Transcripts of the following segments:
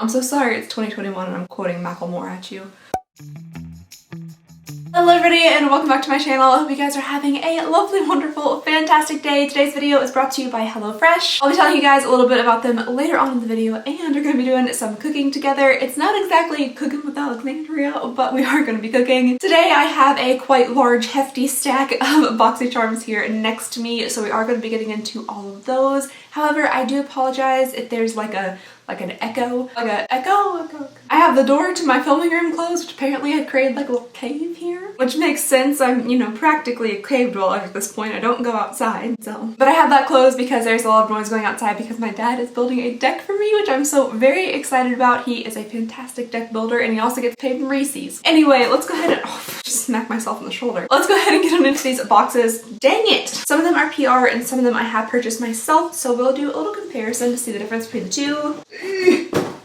I'm so sorry it's 2021 and I'm quoting Macklemore at you. Hello everybody and welcome back to my channel. I hope you guys are having a lovely, wonderful, fantastic day. Today's video is brought to you by HelloFresh. I'll be telling you guys a little bit about them later on in the video, and we're going to be doing some cooking together. It's not exactly cooking with Alexandria, but we are going to be cooking. Today I have a quite large, hefty stack of Boxycharms here next to me, so we are going to be getting into all of those. However, I do apologize if there's like an echo. I have the door to my filming room closed, which apparently I created like a little cave here, which makes sense. I'm, practically a cave dweller at this point. I don't go outside, so. But I have that closed because there's a lot of noise going outside because my dad is building a deck for me, which I'm so very excited about. He is a fantastic deck builder and he also gets paid from Reese's. Anyway, let's go ahead and, just smack myself in the shoulder. Let's go ahead and get on into these boxes. Dang it! Some of them are PR and some of them I have purchased myself, so we'll do a little comparison to see the difference between the two.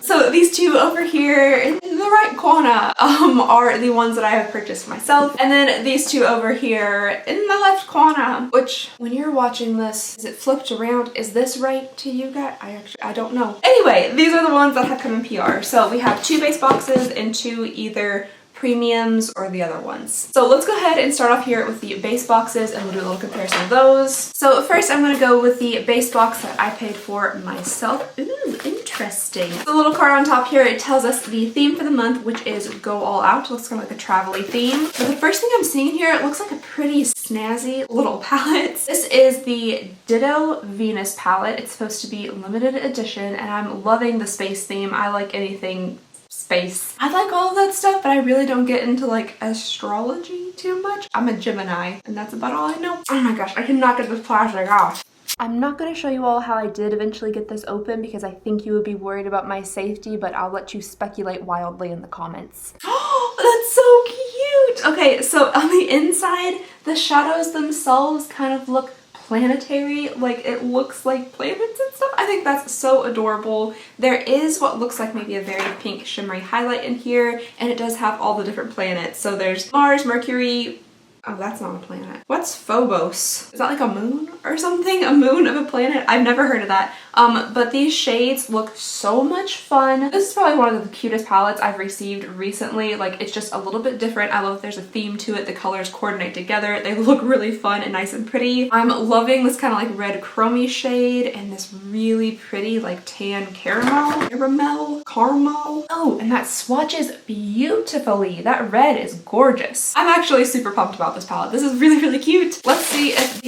So these two over here in the right corner are the ones that I have purchased myself, and then these two over here in the left corner, which when you're watching this, is it flipped around? Is this right to you guys? I don't know. Anyway, these are the ones that have come in PR. So we have two base boxes and two either premiums or the other ones. So let's go ahead and start off here with the base boxes and we'll do a little comparison of those. So first I'm going to go with the base box that I paid for myself. Ooh, interesting. The little card on top here, it tells us the theme for the month, which is Go All Out. It looks kind of like a travel-y theme. But the first thing I'm seeing here, it looks like a pretty snazzy little palette. This is the Ditto Venus palette. It's supposed to be limited edition and I'm loving the space theme. I like anything space. I like all of that stuff, but I really don't get into like astrology too much. I'm a Gemini and that's about all I know. Oh my gosh, I cannot get this plastic off. I'm not going to show you all how I did eventually get this open because I think you would be worried about my safety, but I'll let you speculate wildly in the comments. Oh, that's so cute! Okay, so on the inside, the shadows themselves kind of look planetary, like it looks like planets and stuff. I think that's so adorable. There is what looks like maybe a very pink shimmery highlight in here, and it does have all the different planets. So there's Mars, Mercury. Oh, that's not a planet. What's Phobos? Is that like a moon or something? A moon of a planet? I've never heard of that. But these shades look so much fun. This is probably one of the cutest palettes I've received recently. Like, it's just a little bit different. I love there's a theme to it. The colors coordinate together. They look really fun and nice and pretty. I'm loving this kind of like red chromey shade and this really pretty like tan caramel. Oh, and that swatches beautifully. That red is gorgeous. I'm actually super pumped about this palette. This is really, really cute. Let's see if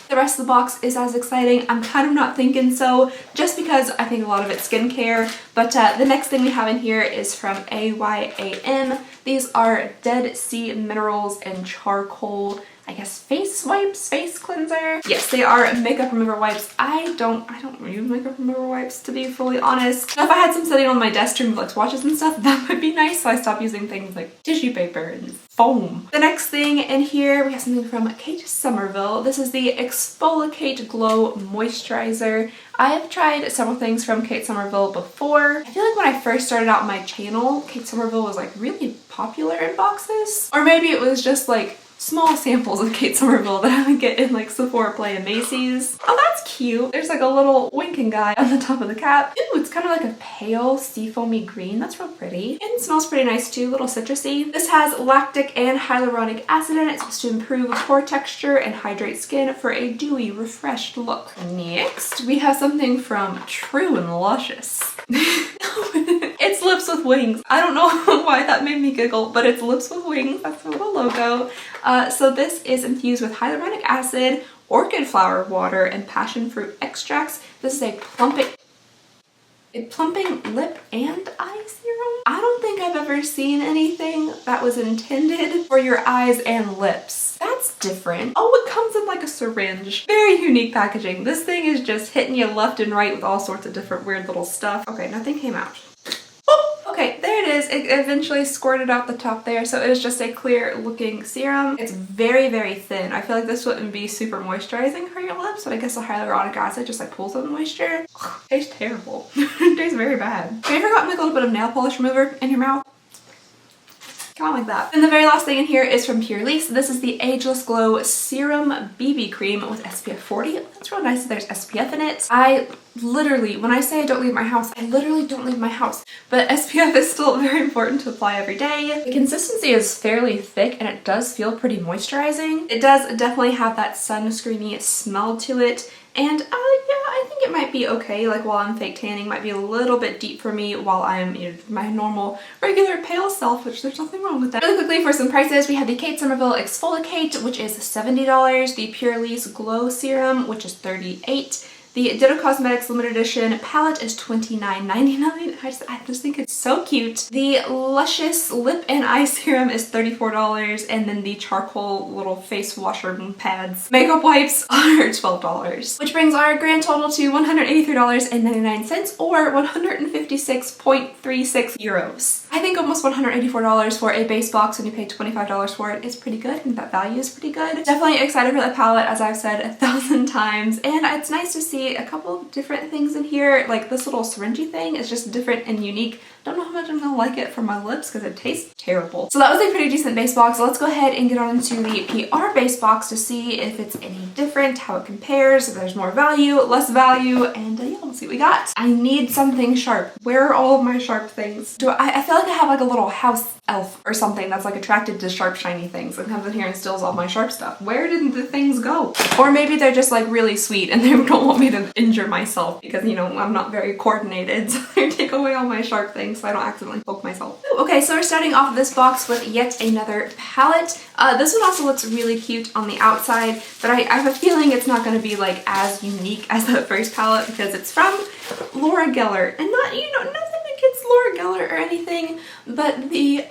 the rest of the box is as exciting. I'm kind of not thinking so, just because I think a lot of it's skincare. But the next thing we have in here is from AYAM. These are Dead Sea Minerals and Charcoal, I guess, face wipes, face cleanser. Yes, they are makeup remover wipes. I don't use makeup remover wipes, to be fully honest. Now, if I had some sitting on my desk to remove like swatches and stuff, that would be nice. So I stopped using things like tissue paper and foam. The next thing in here, we have something from Kate Somerville. This is the Exfoliate Glow Moisturizer. I have tried several things from Kate Somerville before. I feel like when I first started out my channel, Kate Somerville was like really popular in boxes. Or maybe it was just like small samples of Kate Somerville that I would get in like Sephora Play and Macy's. Oh, that's cute. There's like a little winking guy on the top of the cap. Ooh, it's kind of like a pale seafoamy green. That's real pretty. And it smells pretty nice too, a little citrusy. This has lactic and hyaluronic acid in it. It's supposed to improve pore texture and hydrate skin for a dewy, refreshed look. Next, we have something from True and Luscious. It's lips with wings. I don't know why that made me giggle, but it's lips with wings. That's the little logo. So this is infused with hyaluronic acid, orchid flower water, and passion fruit extracts. This is a plumping lip and eye serum. I don't think I've ever seen anything that was intended for your eyes and lips. That's different. Oh, it comes in like a syringe. Very unique packaging. This thing is just hitting you left and right with all sorts of different weird little stuff. Okay, nothing came out. Okay, there it is. It eventually squirted out the top there, so it is just a clear looking serum. It's very, very thin. I feel like this wouldn't be super moisturizing for your lips, but I guess the hyaluronic acid just like pulls out the moisture. Tastes terrible. It tastes very bad. Have you ever gotten like a little bit of nail polish remover in your mouth? Kind of like that. And the very last thing in here is from Pure Lease. This is the Ageless Glow Serum BB Cream with SPF 40. That's real nice that there's SPF in it. I literally, when I say I don't leave my house, I literally don't leave my house. But SPF is still very important to apply every day. The consistency is fairly thick and it does feel pretty moisturizing. It does definitely have that sunscreeny smell to it. And yeah, I think it might be okay, like while I'm fake tanning, might be a little bit deep for me while I'm, you know, my normal, regular pale self, which there's nothing wrong with that. Really quickly for some prices, we have the Kate Somerville Exfoliate, which is $70, the Pure Lease Glow Serum, which is $38. The Ditto Cosmetics Limited Edition palette is $29.99. I just think it's so cute. The Luscious Lip and Eye Serum is $34, and then the charcoal little face washer pads makeup wipes are $12, which brings our grand total to $183.99 or 156.36 euros. I think almost $184 for a base box when you pay $25 for it is pretty good, and that value is pretty good. Definitely excited for the palette, as I've said 1,000 times, and it's nice to see a couple of different things in here. Like this little syringy thing is just different and unique. Don't know how much I'm gonna like it for my lips because it tastes terrible. So that was a pretty decent base box. So let's go ahead and get on to the PR base box to see if it's any different, how it compares, if there's more value, less value, and yeah, we'll see what we got. I need something sharp. Where are all of my sharp things? I feel like I have like a little house elf or something that's like attracted to sharp shiny things and comes in here and steals all my sharp stuff. Where did the things go? Or maybe they're just like really sweet and they don't want me to injure myself because, you know, I'm not very coordinated, so they take away all my sharp things so I don't accidentally poke myself. Okay, so we're starting off this box with yet another palette. This one also looks really cute on the outside, but I have a feeling it's not going to be like as unique as that first palette because it's from Laura Geller, and not, you know, nothing against Laura Geller or anything, but the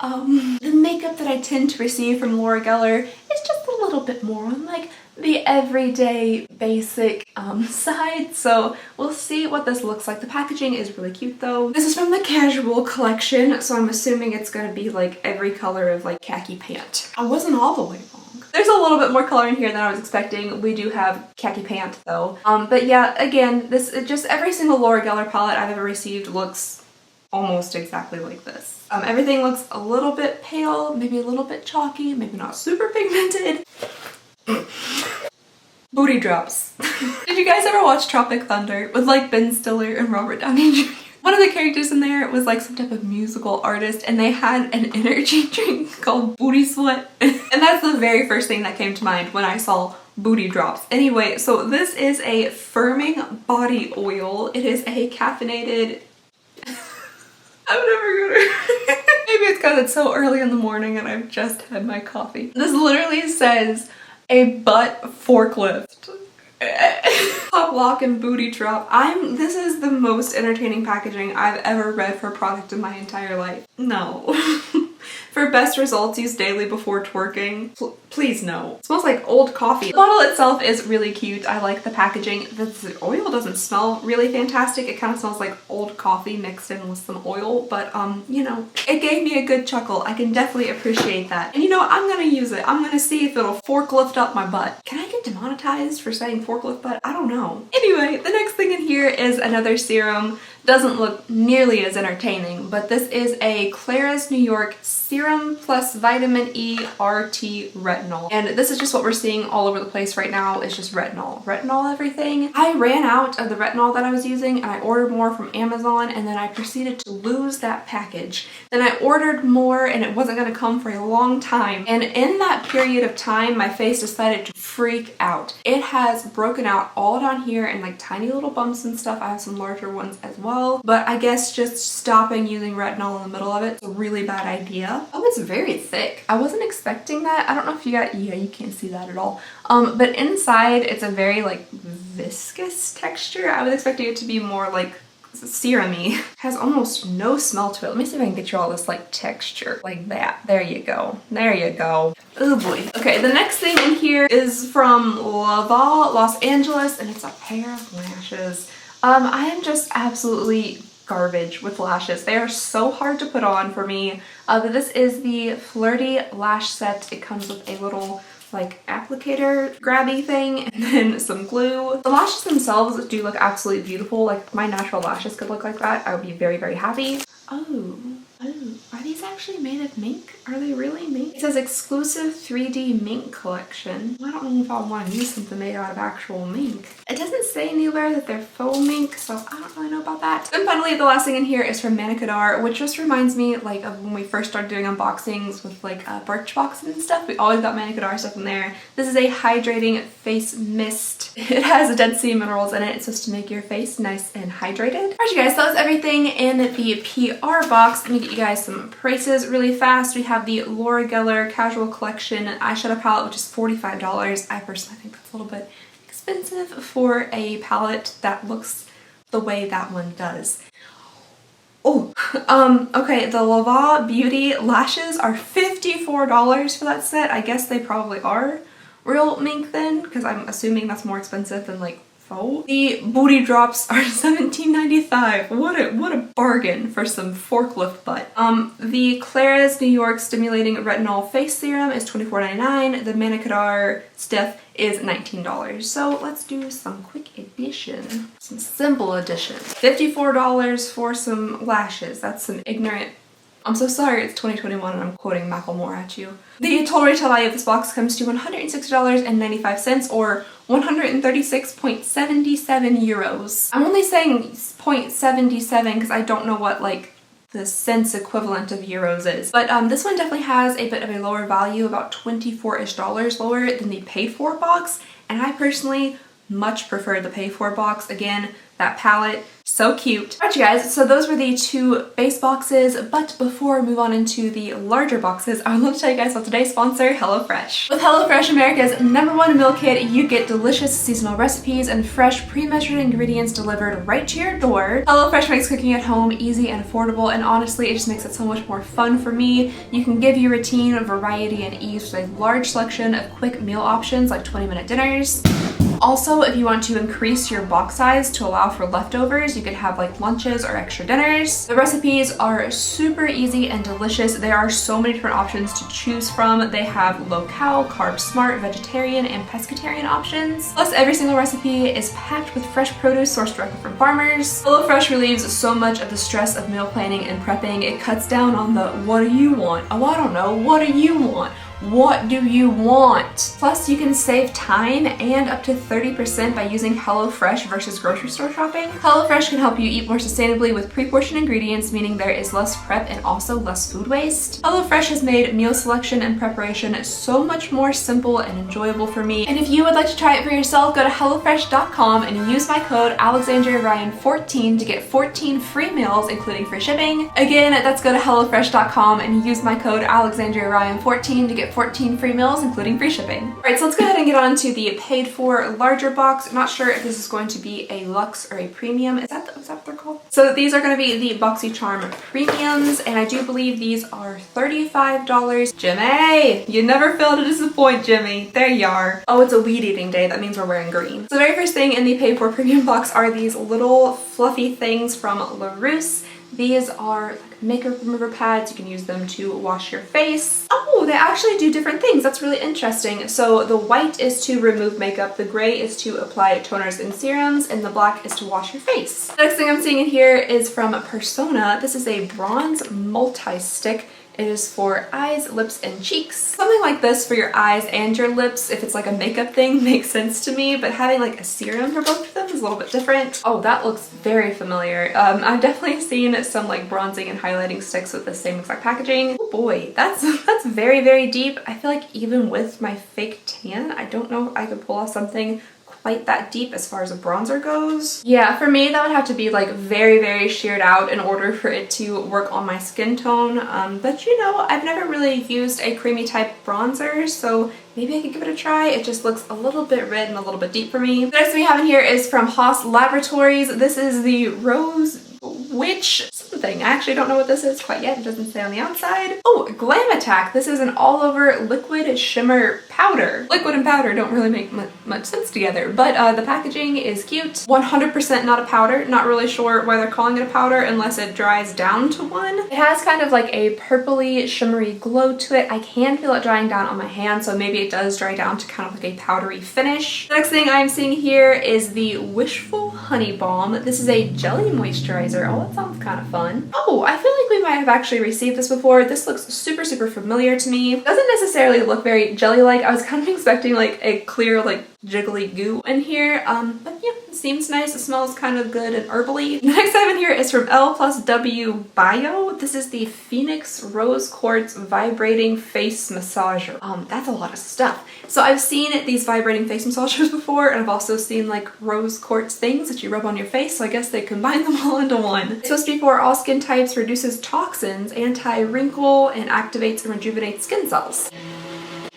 makeup that I tend to receive from Laura Geller is just a little bit more on like the everyday basic side, so we'll see what this looks like. The packaging is really cute though. This is from the casual collection, so I'm assuming it's gonna be like every color of like khaki pant. I wasn't all the way wrong. There's a little bit more color in here than I was expecting. We do have khaki pant though. But yeah, again, this is just every single Laura Geller palette I've ever received looks almost exactly like this. Everything looks a little bit pale, maybe a little bit chalky, maybe not super pigmented. Booty drops. Did you guys ever watch Tropic Thunder with like Ben Stiller and Robert Downey Jr.? One of the characters in there was like some type of musical artist and they had an energy drink called Booty Sweat. And that's the very first thing that came to mind when I saw booty drops. Anyway, so this is a firming body oil. It is a caffeinated... I'm never gonna... Maybe it's because it's so early in the morning and I've just had my coffee. This literally says a butt forklift. Pop lock and booty drop. This is the most entertaining packaging I've ever read for a product in my entire life. No. For best results, use daily before twerking. Please no. It smells like old coffee. The bottle itself is really cute. I like the packaging. The oil doesn't smell really fantastic. It kind of smells like old coffee mixed in with some oil, but you know, it gave me a good chuckle. I can definitely appreciate that. And you know, I'm gonna use it. I'm gonna see if it'll forklift up my butt. Can I get demonetized for saying forklift butt? I don't know. Anyway, the next thing in here is another serum. Doesn't look nearly as entertaining, but this is a Clara's New York Serum plus Vitamin E RT Retinol. And this is just what we're seeing all over the place right now. It's just retinol. Retinol everything. I ran out of the retinol that I was using and I ordered more from Amazon and then I proceeded to lose that package. Then I ordered more and it wasn't going to come for a long time. And in that period of time, my face decided to freak out. It has broken out all down here in like tiny little bumps and stuff. I have some larger ones as well. But I guess just stopping using retinol in the middle of it is a really bad idea. Oh, it's very thick. I wasn't expecting that. I don't know if you got, yeah, you can't see that at all. But inside it's a very like viscous texture. I was expecting it to be more like serum-y. Has almost no smell to it. Let me see if I can get you all this like texture like that. There you go. There you go. Oh boy. Okay, the next thing in here is from Laval, Los Angeles, and it's a pair of lashes. I am just absolutely garbage with lashes. They are so hard to put on for me. But this is the Flirty Lash Set. It comes with a little like applicator grabby thing and then some glue. The lashes themselves do look absolutely beautiful. Like if my natural lashes could look like that, I would be very, very happy. Oh, Oh, are these actually made of mink? Are they really mink? It says exclusive 3D mink collection. Well, I don't know if I want to use something made out of actual mink. It doesn't say anywhere that they're faux mink, so I don't really know about that. And finally, the last thing in here is from Manicadar, which just reminds me like of when we first started doing unboxings with like Birchbox and stuff. We always got Manicadar stuff in there. This is a hydrating face mist. It has Dead Sea minerals in it. It's supposed to make your face nice and hydrated. Alright, you guys, that was everything in the PR box. Let me get you guys some prices really fast. We have the Laura Geller Casual Collection eyeshadow palette, which is $45. I personally think that's a little bit expensive for a palette that looks the way that one does. Oh, okay, the Lava Beauty lashes are $54 for that set. I guess they probably are real mink then, because I'm assuming that's more expensive than like faux. The booty drops are $17.95. What a bargain for some forklift butt. The Claire's New York Stimulating Retinol Face Serum is $24.99. The Manicadar Stiff is $19. So let's do some quick addition. Some simple addition. $54 for some lashes. That's some ignorant. I'm so sorry, it's 2021 and I'm quoting Macklemore at you. The total retail value of this box comes to $160.95 or 136.77 euros. I'm only saying 0.77 because I don't know what like the cents equivalent of euros is. But this one definitely has a bit of a lower value, about $24-ish lower than the paid for box. And I personally much prefer the pay for box. Again, that palette, so cute. Alright, you guys, so those were the two base boxes, but before we move on into the larger boxes, I would love to tell you guys about today's sponsor, HelloFresh. With HelloFresh, America's #1 meal kit, you get delicious seasonal recipes and fresh pre-measured ingredients delivered right to your door. HelloFresh makes cooking at home easy and affordable, and honestly, it just makes it so much more fun for me. You can give your routine variety and ease with a large selection of quick meal options like 20-minute dinners. Also, if you want to increase your box size to allow for leftovers, you could have like lunches or extra dinners. The recipes are super easy and delicious. There are so many different options to choose from. They have low-cal, carb-smart, vegetarian, and pescatarian options. Plus, every single recipe is packed with fresh produce sourced directly from farmers. HelloFresh relieves so much of the stress of meal planning and prepping. It cuts down on the what do you want? Oh, I don't know. What do you want? What do you want? Plus, you can save time and up to 30% by using HelloFresh versus grocery store shopping. HelloFresh can help you eat more sustainably with pre-portioned ingredients, meaning there is less prep and also less food waste. HelloFresh has made meal selection and preparation so much more simple and enjoyable for me. And if you would like to try it for yourself, go to HelloFresh.com and use my code AlexandriaRyan14 to get 14 free meals, including free shipping. Again, that's go to HelloFresh.com and use my code AlexandriaRyan14 to get 14 free meals, including free shipping. Alright, so let's go ahead and get on to the paid for larger box. I'm not sure if this is going to be a luxe or a premium. Is that what they're called? So these are going to be the Boxycharm premiums, and I do believe these are $35. Jimmy! You never fail to disappoint, Jimmy. There you are. Oh, it's a weed eating day. That means we're wearing green. So the very first thing in the paid for premium box are these little fluffy things from LaRousse. These are like makeup remover pads. You can use them to wash your face. Oh, they actually do different things. That's really interesting. So the white is to remove makeup, the gray is to apply toners and serums, and the black is to wash your face. The next thing I'm seeing in here is from Persona. This is a bronze multi-stick. It is for eyes, lips, and cheeks. Something like this for your eyes and your lips, if it's like a makeup thing, makes sense to me, but having like a serum for both of them is a little bit different. Oh, that looks very familiar. I've definitely seen some like bronzing and highlighting sticks with the same exact packaging. Oh boy, that's very, very deep. I feel like even with my fake tan, I don't know if I could pull off something quite that deep as far as a bronzer goes. Yeah, for me that would have to be like very, very sheared out in order for it to work on my skin tone. But you know, I've never really used a creamy type bronzer, so maybe I could give it a try. It just looks a little bit red and a little bit deep for me. The next thing we have in here is from Haas Laboratories. This is the Rose Witch something. I actually don't know what this is quite yet. It doesn't say on the outside. Oh, Glam Attack. This is an all-over liquid shimmer powder. Liquid and powder don't really make much sense together, but the packaging is cute. 100% not a powder. Not really sure why they're calling it a powder unless it dries down to one. It has kind of like a purpley shimmery glow to it. I can feel it drying down on my hand, so maybe it does dry down to kind of like a powdery finish. The next thing I'm seeing here is the Wishful Honey Balm. This is a jelly moisturizer. Oh, that sounds kind of fun. Oh, I feel like we've might have actually received this before. This looks super, super familiar to me. Doesn't necessarily look very jelly-like. I was kind of expecting like a clear, like jiggly goo in here. But yeah, it seems nice. It smells kind of good and herbally. The next item here is from L+W Bio. This is the Phoenix Rose Quartz Vibrating Face Massager. That's a lot of stuff. So I've seen these vibrating face massagers before, and I've also seen like rose quartz things that you rub on your face, so I guess they combine them all into one. It's supposed to be for all skin types, reduces toxins, anti-wrinkle, and activates and rejuvenates skin cells.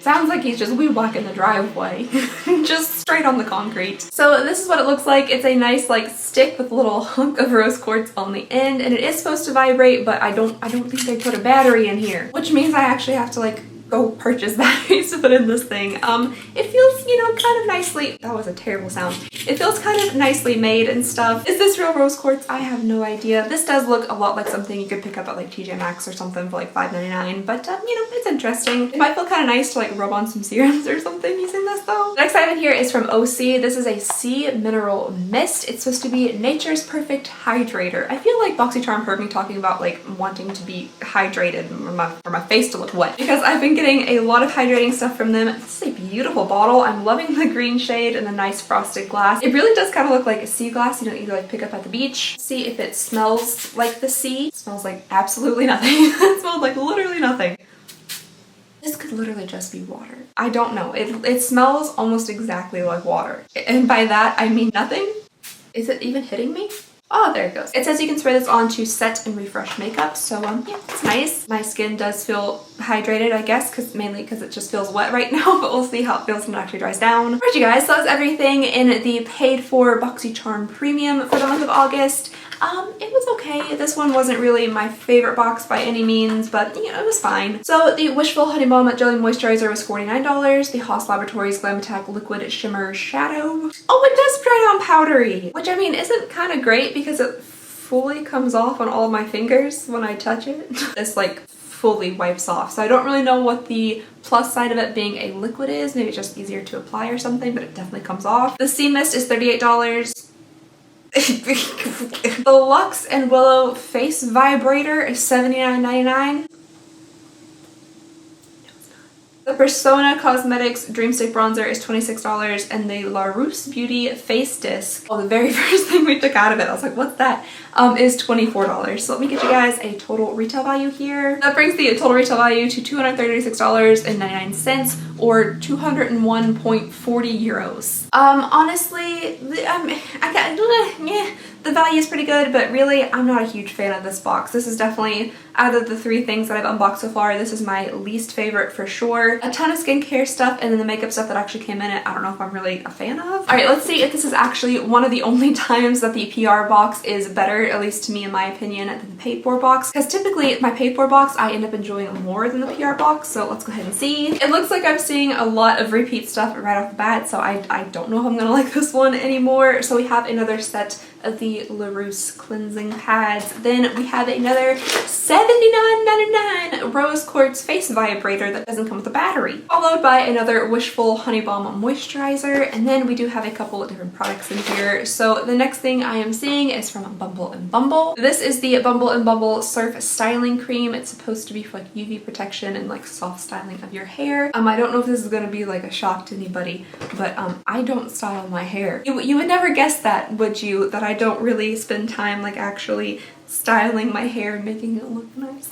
Sounds like he's just weed whacking the driveway. Just straight on the concrete. So this is what it looks like. It's a nice like stick with a little hunk of rose quartz on the end, and it is supposed to vibrate, but I don't think they put a battery in here, which means I actually have to like go purchase batteries to put in this thing. It feels, you know, kind of nicely, that was a terrible sound. It feels kind of nicely made and stuff. Is this real rose quartz? I have no idea. This does look a lot like something you could pick up at like TJ Maxx or something for like $5.99, but you know, it's interesting. It might feel kind of nice to like rub on some serums or something using this though. The next item here is from OC. This is a sea mineral mist. It's supposed to be nature's perfect hydrator. I feel like Boxycharm heard me talking about like wanting to be hydrated for my face to look wet, because I've been getting a lot of hydrating stuff from them. This is a beautiful bottle. I'm loving the green shade and the nice frosted glass. It really does kind of look like a sea glass, you know, you like pick up at the beach. See if it smells like the sea. It smells like absolutely nothing. It smells like literally nothing. This could literally just be water. I don't know. It smells almost exactly like water. And by that, I mean nothing. Is it even hitting me? Oh, there it goes. It says you can spray this on to set and refresh makeup, so yeah, it's nice. My skin does feel hydrated, I guess, mainly because it just feels wet right now, but we'll see how it feels when it actually dries down. Alright you guys, so that's everything in the paid for Boxycharm Premium for the month of August. It was okay. This one wasn't really my favorite box by any means, but you know, it was fine. So the Wishful Honey Balm Jelly Moisturizer was $49. The Haus Laboratories Glam Attack Liquid Shimmer Shadow. Oh, it does dry on powdery, which I mean isn't kind of great because it fully comes off on all of my fingers when I touch it. It's like fully wipes off. So I don't really know what the plus side of it being a liquid is. Maybe it's just easier to apply or something, but it definitely comes off. The Sea Mist is $38. The Lux and Willow Face Vibrator is $79.99. The Persona Cosmetics Dreamstick Bronzer is $26, and the La Rousse Beauty Face Disc, the very first thing we took out of it, I was like, what's that? Is $24. So let me get you guys a total retail value here. That brings the total retail value to $236.99 or 201.40 euros. Honestly, the value is pretty good, but really I'm not a huge fan of this box. This is definitely, out of the 3 things that I've unboxed so far, this is my least favorite for sure. A ton of skincare stuff, and then the makeup stuff that actually came in it, I don't know if I'm really a fan of. Alright, let's see if this is actually one of the only times that the PR box is better, at least to me in my opinion, than the paid for box. Because typically my paid for box I end up enjoying more than the PR box, so let's go ahead and see. It looks like I'm seeing a lot of repeat stuff right off the bat, so I don't know if I'm gonna like this one anymore. So we have another set of the La Rousse cleansing pads. Then we have another $79.99 Rose Quartz Face Vibrator that doesn't come with a battery, followed by another Wishful Honey Balm Moisturizer, and then we do have a couple of different products in here. So the next thing I am seeing is from Bumble and Bumble. This is the Bumble and Bumble Surf Styling Cream. It's supposed to be for like UV protection and like soft styling of your hair. I don't know if this is gonna be like a shock to anybody, but I don't style my hair. You would never guess that, would you? That I don't really spend time like actually styling my hair and making it look nice.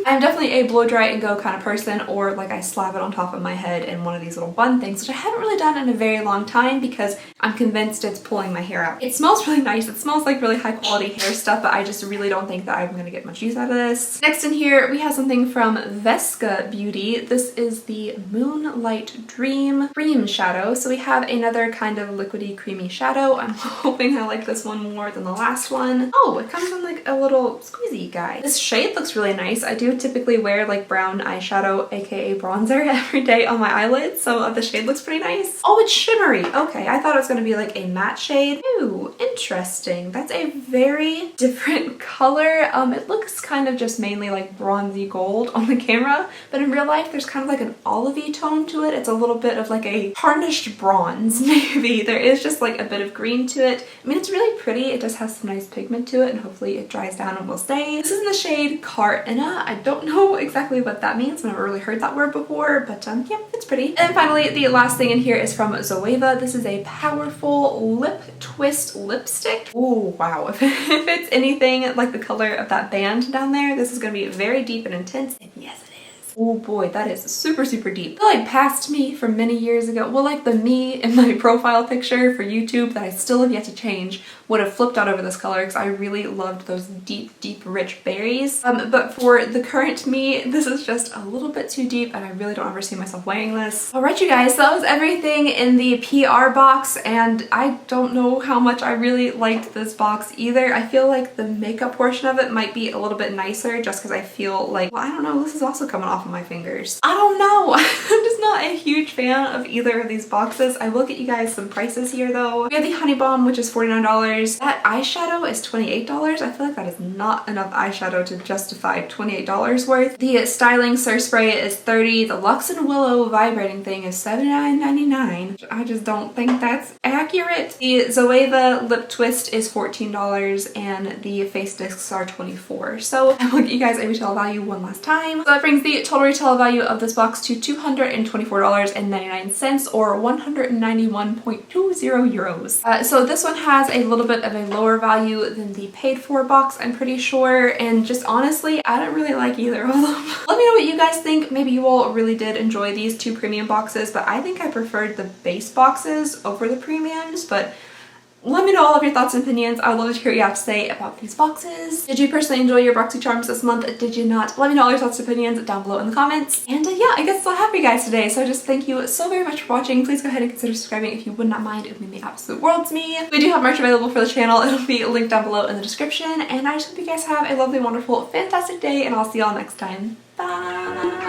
I'm definitely a blow dry and go kind of person, or like I slap it on top of my head in one of these little bun things, which I haven't really done in a very long time because I'm convinced it's pulling my hair out. It smells really nice. It smells like really high quality hair stuff, but I just really don't think that I'm gonna get much use out of this. Next in here we have something from Vesca Beauty. This is the Moonlight Dream Cream Shadow. So we have another kind of liquidy creamy shadow. I'm hoping I like this one more than the last one. Oh, it comes in like a little squeezy guy. This shade looks really nice. I do typically wear like brown eyeshadow, aka bronzer, every day on my eyelids, so the shade looks pretty nice. Oh, it's shimmery. Okay, I thought it was going to be like a matte shade. Ooh, interesting. That's a very different color. It looks kind of just mainly like bronzy gold on the camera, but in real life there's kind of like an olivey tone to it. It's a little bit of like a tarnished bronze, maybe. There is just like a bit of green to it. I mean, it's really pretty. It does have some nice pigment to it, and hopefully it dries size down will stay. This is in the shade Carina. I don't know exactly what that means. I've never really heard that word before, but yeah, it's pretty. And finally, the last thing in here is from Zoeva. This is a powerful lip twist lipstick. Oh wow, if it's anything like the color of that band down there, this is gonna be very deep and intense, and yes, it is. Oh boy, that is super, super deep. I feel like past me from many years ago, well, like the me in my profile picture for YouTube that I still have yet to change would have flipped out over this color because I really loved those deep, deep, rich berries. But for the current me, this is just a little bit too deep and I really don't ever see myself wearing this. Alright you guys, so that was everything in the PR box, and I don't know how much I really liked this box either. I feel like the makeup portion of it might be a little bit nicer just because I feel like, well, I don't know, this is also coming off of my fingers. I don't know. I'm just not a huge fan of either of these boxes. I will get you guys some prices here though. We have the Honey Bomb, which is $49. That eyeshadow is $28. I feel like that is not enough eyeshadow to justify $28 worth. The Styling Surspray is $30. The Luxe and Willow vibrating thing is $79.99. I just don't think that's accurate. The Zoeva Lip Twist is $14 and the face discs are $24. So I will get you guys a retail value one last time. So that brings the total retail value of this box to $224.99 or 191.20 euros. So this one has a little bit of a lower value than the paid for box, I'm pretty sure, and just honestly, I don't really like either of them. Let me know what you guys think. Maybe you all really did enjoy these two premium boxes, but I think I preferred the base boxes over the premiums, but let me know all of your thoughts and opinions. I would love to hear what you have to say about these boxes. Did you personally enjoy your Boxycharms this month? Did you not? Let me know all your thoughts and opinions down below in the comments. And yeah, I guess that's all I have for you guys today. So just thank you so very much for watching. Please go ahead and consider subscribing if you would not mind. It would mean the absolute world to me. We do have merch available for the channel. It'll be linked down below in the description. And I just hope you guys have a lovely, wonderful, fantastic day, and I'll see y'all next time. Bye!